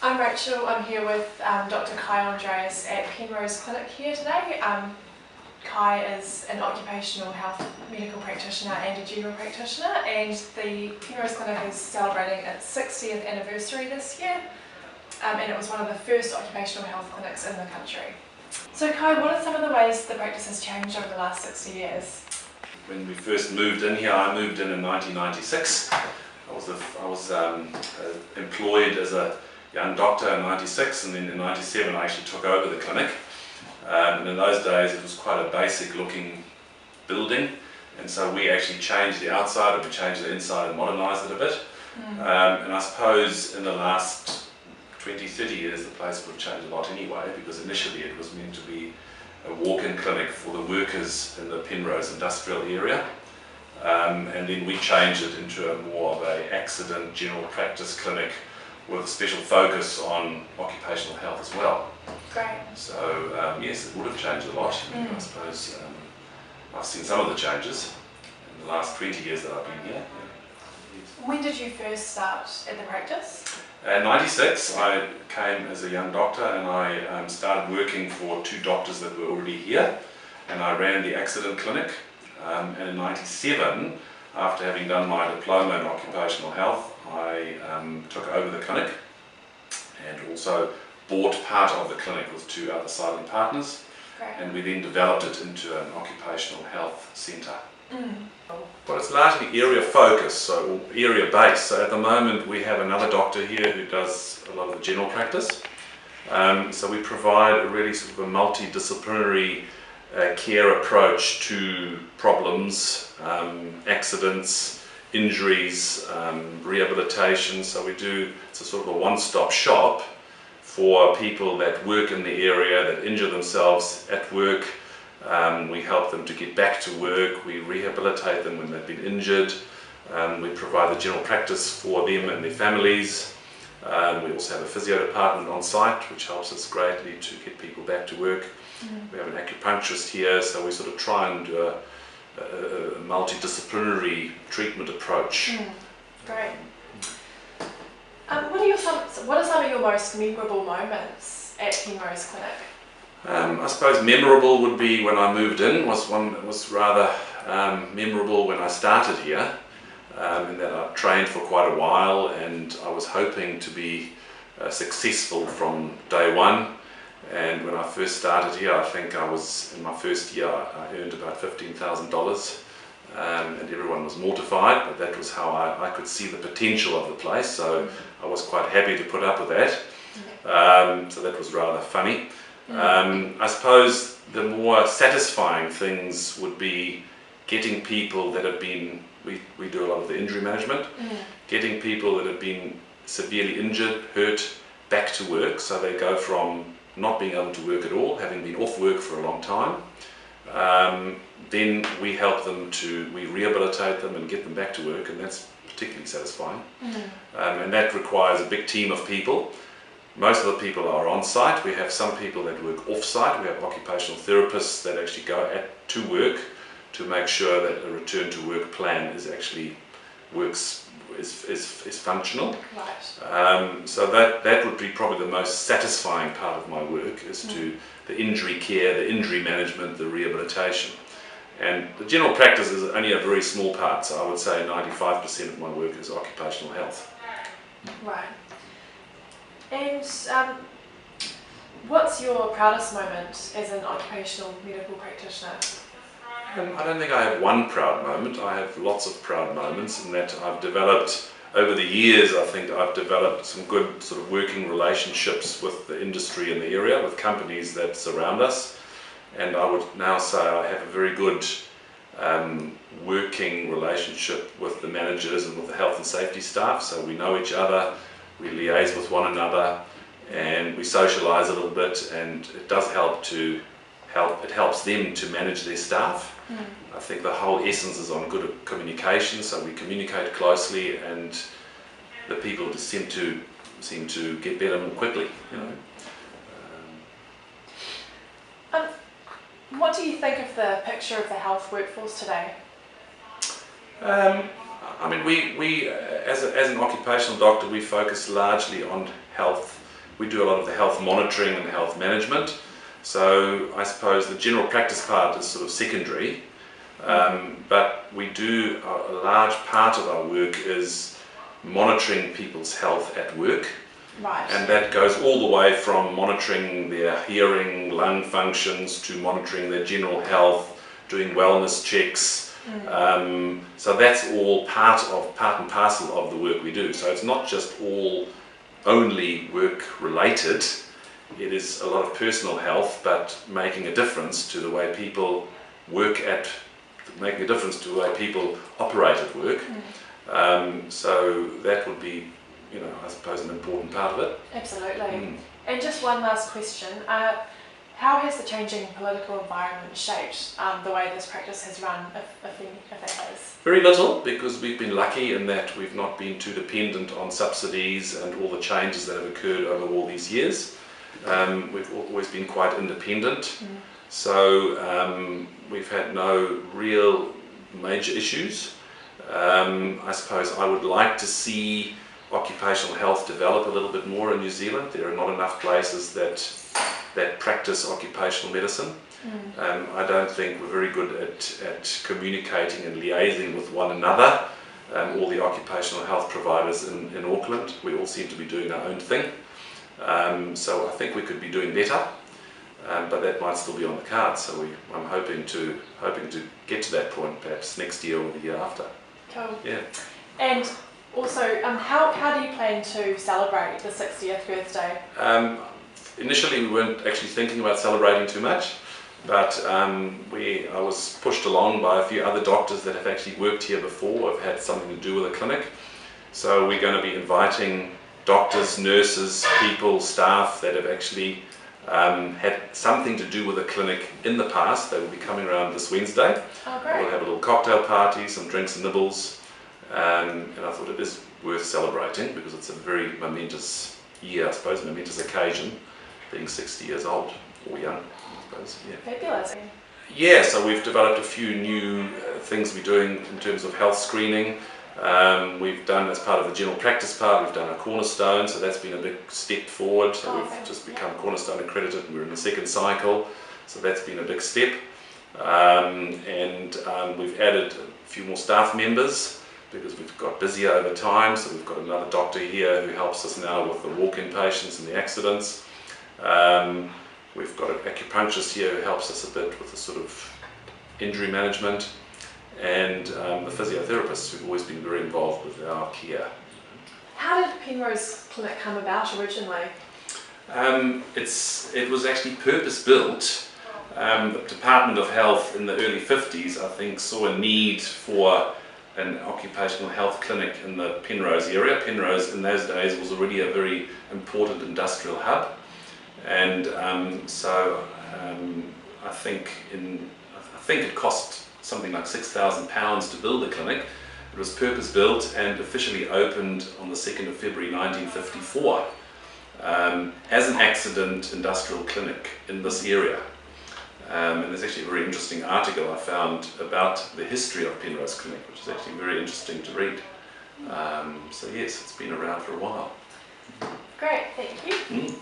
I'm Rachel. I'm here with Dr. Kai Andreas at Penrose Clinic here today. Kai is an occupational health medical practitioner and a general practitioner, and the Penrose Clinic is celebrating its 60th anniversary this year, and it was one of the first occupational health clinics in the country. So Kai, what are some of the ways the practice has changed over the last 60 years? When we first moved in here, I moved in 1996. I was employed as a young doctor in 96, and then in 97 I actually took over the clinic. And in those days it was quite a basic looking building, and so we actually changed the outside and we changed the inside and modernised it a bit. And I suppose in the last 20-30 years the place would have changed a lot anyway, because initially it was meant to be a walk-in clinic for the workers in the Penrose industrial area. And then we changed it into a more of an accident general practice clinic with a special focus on occupational health as well. Great. So yes, it would have changed a lot. I suppose I've seen some of the changes in the last 20 years that I've been here. When did you first start at the practice? In 96 I came as a young doctor, and I started working for two doctors that were already here, and I ran the accident clinic. And in 97, after having done my diploma in occupational health, I took over the clinic and also bought part of the clinic with two other silent partners. Great. And we then developed it into an occupational health centre. Well, it's largely area focused, so area based. So at the moment we have another doctor here who does a lot of the general practice. So we provide a really sort of a multidisciplinary care approach to problems, accidents, injuries, rehabilitation. So it's a sort of a one-stop shop for people that work in the area, that injure themselves at work. We help them to get back to work, we rehabilitate them when they've been injured, we provide the general practice for them and their families. We also have a physio department on site, which helps us greatly to get people back to work. We have an acupuncturist here, so we sort of try and do a multidisciplinary treatment approach. Great. What are some of your most memorable moments at Penrose Clinic? I suppose memorable would be when I moved in, was rather memorable when I started here, in that I trained for quite a while, and I was hoping to be successful from day one. And when I first started here, I think in my first year I earned about $15,000, and everyone was mortified, but that was how I could see the potential of the place, so I was quite happy to put up with that. So that was rather funny. I suppose the more satisfying things would be getting people that have been, we do a lot of the injury management, getting people that have been severely injured, hurt, back to work, so they go from not being able to work at all, having been off work for a long time. Then we help them we rehabilitate them and get them back to work, and that's particularly satisfying. And that requires a big team of people. Most of the people are on site. We have some people that work off site. We have occupational therapists that actually go to work to make sure that a return to work plan is functional. Right. So that would be probably the most satisfying part of my work, is to the injury care, the injury management, the rehabilitation. And the general practice is only a very small part, so I would say 95% of my work is occupational health. Right. And what's your proudest moment as an occupational medical practitioner? I don't think I have one proud moment. I have lots of proud moments, in that I've developed, over the years, I think I've developed some good sort of working relationships with the industry in the area, with companies that surround us. And I would now say I have a very good working relationship with the managers and with the health and safety staff. So we know each other, we liaise with one another, and we socialise a little bit, and it does it helps them to manage their staff. I think the whole essence is on good communication, so we communicate closely, and the people just seem to get better more quickly, you know. What do you think of the picture of the health workforce today? I mean, we as an occupational doctor, we focus largely on health we do a lot of the health monitoring and health management. So I suppose the general practice part is sort of secondary, but we do, a large part of our work is monitoring people's health at work. Right. And that goes all the way from monitoring their hearing, lung functions, to monitoring their general health, doing wellness checks. So that's all part and parcel of the work we do. So it's not just all only work related. It is a lot of personal health, but making a difference to the way people making a difference to the way people operate at work. So that would be, I suppose, an important part of it. Absolutely. And just one last question. How has the changing political environment shaped the way this practice has run, if it has? Very little, because we've been lucky in that we've not been too dependent on subsidies and all the changes that have occurred over all these years. We've always been quite independent, so we've had no real major issues. I suppose I would like to see occupational health develop a little bit more in New Zealand. There are not enough places that practice occupational medicine. I don't think we're very good at communicating and liaising with one another. All the occupational health providers in Auckland, we all seem to be doing our own thing. So I think we could be doing better, but that might still be on the cards. So I'm hoping to get to that point, perhaps next year or the year after. Cool. Yeah. And also, how do you plan to celebrate the 60th birthday? Initially, we weren't actually thinking about celebrating too much, but I was pushed along by a few other doctors that have actually worked here before, have had something to do with the clinic. So we're going to be inviting doctors, nurses, people, staff that have actually had something to do with the clinic in the past. They will be coming around this Wednesday. Oh, great. We'll have a little cocktail party, some drinks and nibbles, and I thought it is worth celebrating because it's a very momentous year, I suppose, momentous occasion, being 60 years old, or young, I suppose. Yeah. Fabulous. Yeah, so we've developed a few new things we're doing in terms of health screening. We've done, as part of the general practice part, we've done a cornerstone, so that's been a big step forward. So we've just become cornerstone accredited, and we're in the second cycle, so that's been a big step. And we've added a few more staff members because we've got busier over time, so we've got another doctor here who helps us now with the walk-in patients and the accidents. We've got an acupuncturist here who helps us a bit with the sort of injury management, and the physiotherapists who've always been very involved with our care. How did Penrose Clinic come about originally? It was actually purpose-built. The Department of Health in the early 50s, I think, saw a need for an occupational health clinic in the Penrose area. Penrose in those days was already a very important industrial hub, and so I think it cost something like £6,000 to build the clinic. It was purpose-built and officially opened on the 2nd of February 1954 as an accident industrial clinic in this area. And there's actually a very interesting article I found about the history of Penrose Clinic, which is actually very interesting to read. So yes, it's been around for a while. Great, thank you.